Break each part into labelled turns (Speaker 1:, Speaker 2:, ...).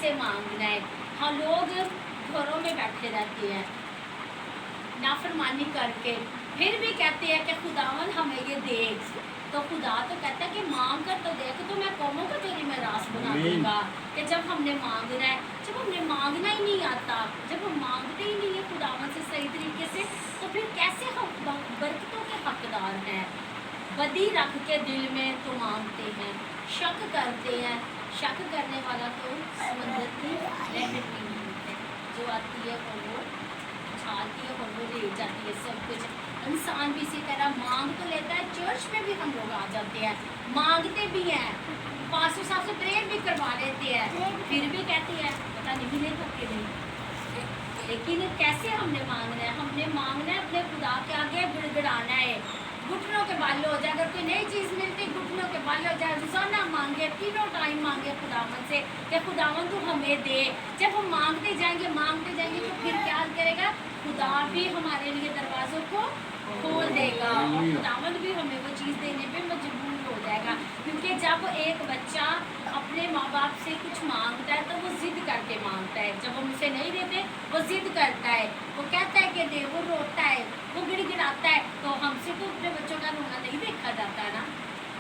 Speaker 1: से मांगना है। हाँ, लोग घरों में बैठे रहते हैं नाफरमानी करके, फिर भी कहते हैं कि खुदावन हमें ये दे। तो खुदा तो कहता है कि मांग कर तो देख, तो मैं कौमों को तेरी मैं रास बना दूंगा। कि जब हमने मांगना है, जब हमने मांगना ही नहीं आता, जब हम मांगते ही नहीं है खुदावन से सही तरीके से, तो फिर कैसे हम बरकतों के हकदार हैं। बदी रख के दिल में तो मांगते हैं, शक करते हैं। शक करने वाला तो समंदर की लहर की नींद है, जो आती है और वो उछालती है और वो ले जाती है सब कुछ। इंसान भी इसी तरह मांग तो लेता है। चर्च में भी हम लोग आ जाते हैं, मांगते भी हैं, पास्टर साहब से प्रेयर भी करवा लेते हैं, फिर भी कहते हैं पता नहीं मिलेगा कि नहीं। लेकिन कैसे हमने मांगना है? हमने मांगना है अपने खुदा के आगे, गिड़गिड़ाना है, घुटनों के बाल हो जाए। अगर कोई नई चीज़ मिलती घुटनों के बाल हो जाए, रोजाना मांगे, तीनों टाइम मांगे खुदावन से कि खुदावन तू हमें दे। जब हम मांगते जाएंगे तो फिर क्या करेगा? खुदा भी हमारे लिए दरवाज़ों को खोल देगा और खुदावन भी हमें वो चीज़ देने पे मजबूर हो जाएगा। क्योंकि जब एक बच्चा अपने माँ बाप से कुछ मांगता है तो वो ज़िद करके मांगता है। जब हम उसे नहीं देते वो ज़िद करता है, वो कहता है कि दे, वो रोता है, वो गिड़गिड़ाता है। तो हमसे तो अपने बच्चों का रोना नहीं देखा जाता ना,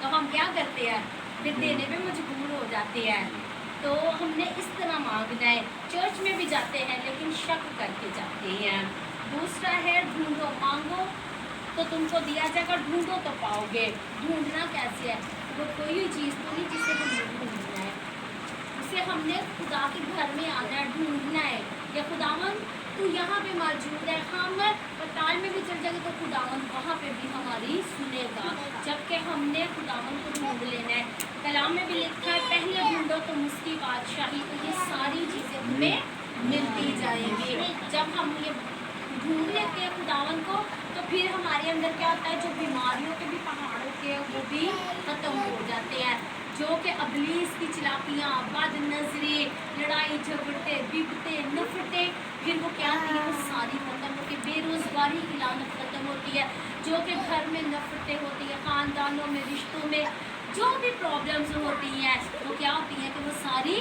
Speaker 1: तो हम क्या करते हैं? फिर देने पे मजबूर हो जाते हैं। तो हमने इस तरह मांगना है। चर्च में भी जाते हैं लेकिन शक करके जाते हैं। दूसरा है ढूंढो, मांगो तो तुमको दिया जाएगा, ढूंढो तो पाओगे। ढूंढना कैसे है? वो कोई चीज़ तो नहीं जिसे हमने ढूंढना है, उसे हमने खुदा के घर में आना है, ढूंढना है। या खुदावन तू यहाँ पे मौजूद है, हम पताल में भी चल जाएंगे तो खुदावन वहाँ पे भी हमारी सुनेगा। जबकि हमने खुदावन को ढूंढ लेना है। कलाम में भी लिखा है पहले ढूंढो तो उसकी बादशाही, तो ये सारी चीज़ें हमें मिलती जाएंगी। जब हम ये ढूंढ लेते हैं खुदावन को, तो फिर हमारे अंदर क्या होता है? जो बीमारियों के भी पहाड़ों के वो भी ख़त्म हो जाते हैं। जो कि अबलीस की चलाकियाँ, बद नजरी, लड़ाई झगड़ते, बिगते, नफरते, फिर वो क्या होती है? वो सारी ख़त्म होती है। बेरोज़गारी की लानत ख़त्म होती है। जो कि घर में नफरतें होती है, ख़ानदानों में, रिश्तों में जो भी प्रॉब्लम्स होती हैं वो क्या होती हैं? कि वो सारी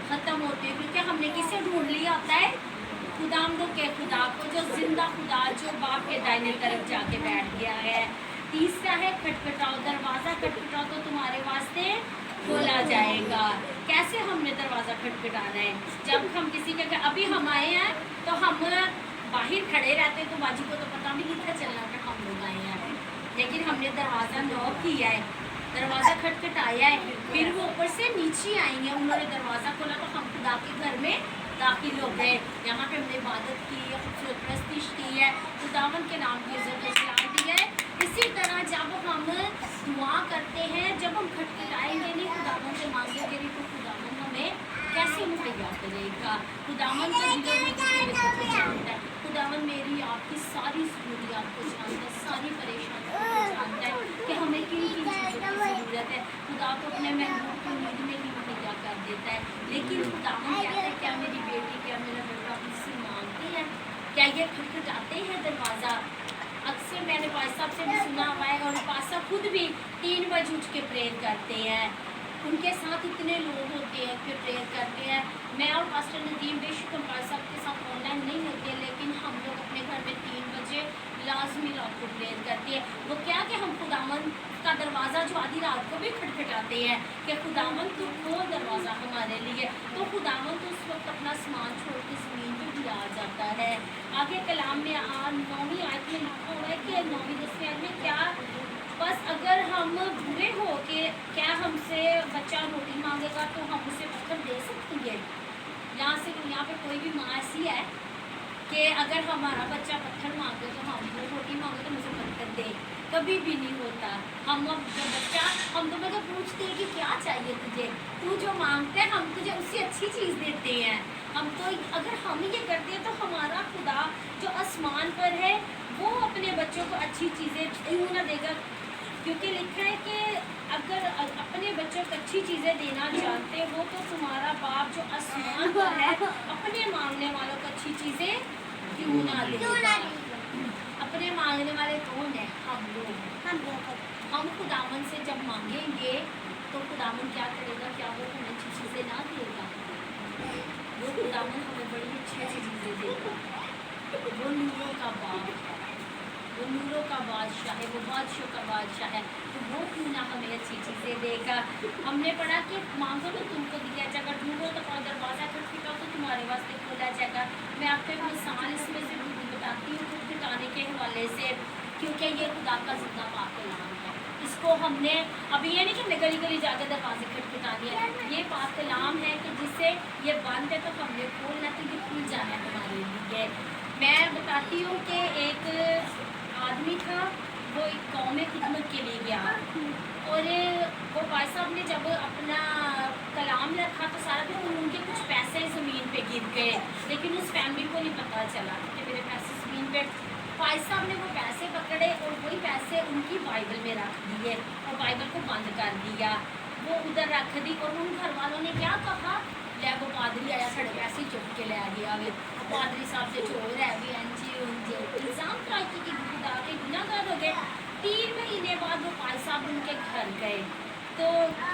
Speaker 1: ख़त्म होती है। क्योंकि हमने किसे ढूंढ लिया होता है? खुदामदों के खुदा को, जो जिंदा खुदा, जो बाप के दाहिने तरफ जाके बैठ गया है। तीसरा है खटखटाओ, दरवाज़ा खटखटाओ तो तुम्हारे वास्ते खोला जाएगा। कैसे हमने दरवाज़ा खटखटाना है? जब हम किसी के घर, अभी हम आए हैं तो हम बाहर खड़े रहते हैं तो बाजी को तो पता भी नहीं था चलना कि हम लोग आए हैं, लेकिन हमने दरवाज़ा नॉक किया है, दरवाज़ा खटखटाया है, फिर वो ऊपर से नीचे आई हैं, उन्होंने दरवाज़ा खोला तो हम खुदा के घर में दाखिल हो गए। यहाँ पे हमने इबादत की है, खूबसूरत प्रस्तिश की है, खुदावन के नाम की इज्जत और सलाम दी है। इसी तरह जब हम दुआ करते हैं, जब हम खटखटाएंगे नहीं, खुदावन से मांगेंगे नहीं, तो खुदावन हमें कैसे मुहैया करेगा? खुदावन का दिल जानता है, खुदावन मेरी आपकी सारी ज़रूरियात को जानता है, सारी परेशानियों को जानता है कि हमें किन किन चीज़ों की ज़रूरत है। खुदा को अपने महबूब की नींद में ही मुहैया कर देता है। लेकिन खुदावन कहता है क्या मेरी बेटी, क्या मेरा बेटा मुझसे मांगते हैं? क्या ये खटखटाते हैं दरवाज़ा? अक्सर मैंने पास साहब से भी सुना हुआ है, और पास साहब खुद भी 3 बजे उठ के प्रेयर करते हैं। उनके साथ इतने लोग होते हैं कि प्रेयर करते हैं। मैं और पास्टर नदीम बेशक हम पास साहब के साथ ऑनलाइन नहीं होते हैं, लेकिन हम लोग अपने घर में 3 बजे लाजमी रात को प्रेयर करते हैं। वो क्या कि हम खुदावन का दरवाज़ा जो आधी रात को भी खटखटाते हैं कि खुदावन तू खोल दरवाज़ा हमारे लिए, तो खुदावन तो उस वक्त अपना सामान छोड़ के ज़मीन पर भी आ जाता है। आगे कलाम में 9वीं आयत में लिखा हुआ है कि 9वीं 10वीं आयत में क्या, बस अगर हम बुरे हो के क्या हमसे बच्चा रोटी मांगेगा तो हम उसे पत्थर दे सकती है? यहाँ पे कोई भी माँ ऐसी है कि अगर हमारा बच्चा पत्थर मांगे तो हम वो रोटी मांगे तो मुझे पत्थर दे? कभी भी नहीं होता। हम जब बच्चा, हम तो मतलब पूछते हैं कि क्या चाहिए तुझे, तू जो मांगते हैं हम तुझे उससे अच्छी चीज़ देते हैं। हम तो अगर हम ये करते हैं तो हमारा खुदा जो आसमान पर है वो अपने बच्चों को अच्छी चीज़ें क्यों ना देगा? क्योंकि लिखा है कि अगर अपने बच्चों को अच्छी चीज़ें देना चाहते हो तो तुम्हारा बाप जो आसमान पर है अपने मांगने वालों को अच्छी चीज़ें क्यों ना देगा? अपने मांगने वाले कौन है? हम लोग। हम खुदावन से जब मांगेंगे तो खुदावन क्या करेगा? क्या वो हमें अच्छी चीज़ें ना देगा? खुदावन हमें बड़ी अच्छी अच्छी चीज़ें देता है। वो नूरों का बाप है, वो नूरों का बादशाह है, वो बादशाह का बादशाह है, तो वो क्यों ना हमें अच्छी चीज़ें देगा। हमने पढ़ा कि मांगो तो तुमको दिया जाएगा, ढूंढो तो दरवाज़ा खटखटाओ तो तुम्हारे वास्ते खोला जाएगा। मैं आपको एक मिसाल इसमें से बताती हूँ खटखटाने के हवाले से, क्योंकि ये खुदा का जिंदा पाक कलाम है। इसको हमने अभी ये नहीं कि हमने गली गली जाकर दरवाजे खटखटानी है, ये पाक कलाम है कि जिससे ये बंद है तो हमने खोलना, तो ये खुल जाना है हमारे लिए। मैं बताती हूँ कि एक आदमी था, वो एक कौम में खिदमत के लिए गया, और वो भाई साहब ने जब अपना कलाम रखा तो सारा दिन उनके कुछ पैसे ज़मीन पे गिर गए, लेकिन उस फैमिली को नहीं पता चला कि मेरे पैसे ज़मीन पे। भाई साहब ने वो पैसे पकड़े और वही पैसे उनकी बाइबल में रख दिए और बाइबल को बंद कर दिया, वो उधर रख दी। और उन घर वालों ने क्या कहा, ले वो पादरी आया साढ़े पैसे चुप के ले गया, वे पादरी साहब से चोर है भी उनसे इल्ज़ाम ट्राई की खुदा के गुनाहगार हो गए। 3 महीने बाद वो भाई साहब उनके घर गए, तो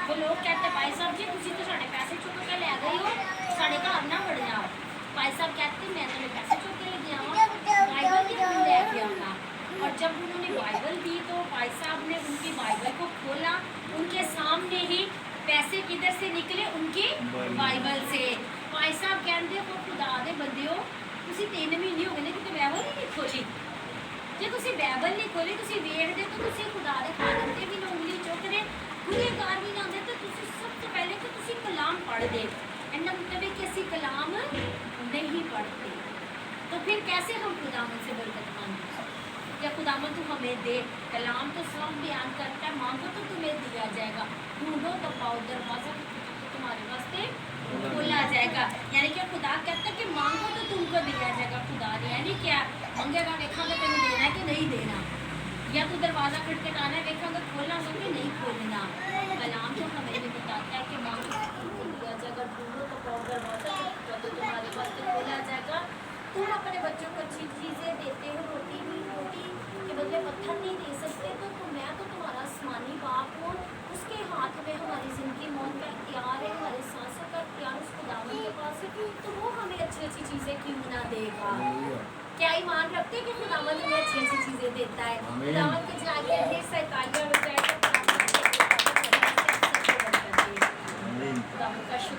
Speaker 1: वो लोग कहते भाई साहब जी तुम तो साढ़े पैसे चुप के ले गए हो, साढ़े घर ना बढ़ जाओ। भाई साहब कहते मैं तेरे पैसे चुप के ले गया बाइबल भी हम ले गया ना। और जब उन्होंने बाइबल दी तो भाई साहब ने उनकी बाइबल को खोला, उनके सामने ही पैसे किधर से निकले, उनकी बाइबल से। भाई साहब कहते वो खुदा दे बंदे हो, तुसी 3 महीने हो गए ने कि बाइबल ही नहीं खोली। जे तुसी बाइबल नहीं खोली, तुसी वेखदे तो तुसी खुदा दे खादम ते भी ना उंगली चुकदे, गुनहगार भी ना आंदे, तो तुसी सबसे पहले तो तुसी कलाम पढ़ दे। इन्ना मतलब है कि असी कलाम नहीं पढ़ते, तो फिर कैसे हम खुदावन से बरकत मांगे। या खुदावन तू हमें दे, कलाम तो सब बयान करता है, मांगो तो तुम्हें दिया जाएगा, ढूंढो तो पाओ, दरवाजा तो तुम्हारे वास्ते खोला जाएगा। यानी कि खुदा कहता है कि मांगो तो तुमको दिया जाएगा। खुदा ने यानी क्या मंगेगा, देखा तेन देना है कि नहीं देना, या तू दरवाजा खटखटाना है, देखा खोलना हो कि नहीं खोलना। कलाम तो हमें भी बताता है कि मांगो तो तुमको दिया जाएगा, ढूंढो तो पाओ, दरवाजा तो तुम्हारे वास्ते खोला जाएगा। तुम अपने बच्चों को अच्छी चीज़ें देते हो, रोटी के बदले पत्थर नहीं दे सकते, तो मैं तो तुम्हारा आसमानी बाप हूँ, उसके हाथ में हमारी ज़िंदगी मौत का इख्तियार है, हमारे सांसों का इख्तियार उस खुदावन के पास है, तो वो हमें अच्छी अच्छी चीज़ें क्यों ना देगा। क्या ईमान रखते हैं कि खुदावन हमें अच्छी अच्छी चीज़ें देता है। खुदावन के जाके ढेर सारी तालियां बजाएं। खुदावन का शुक्र।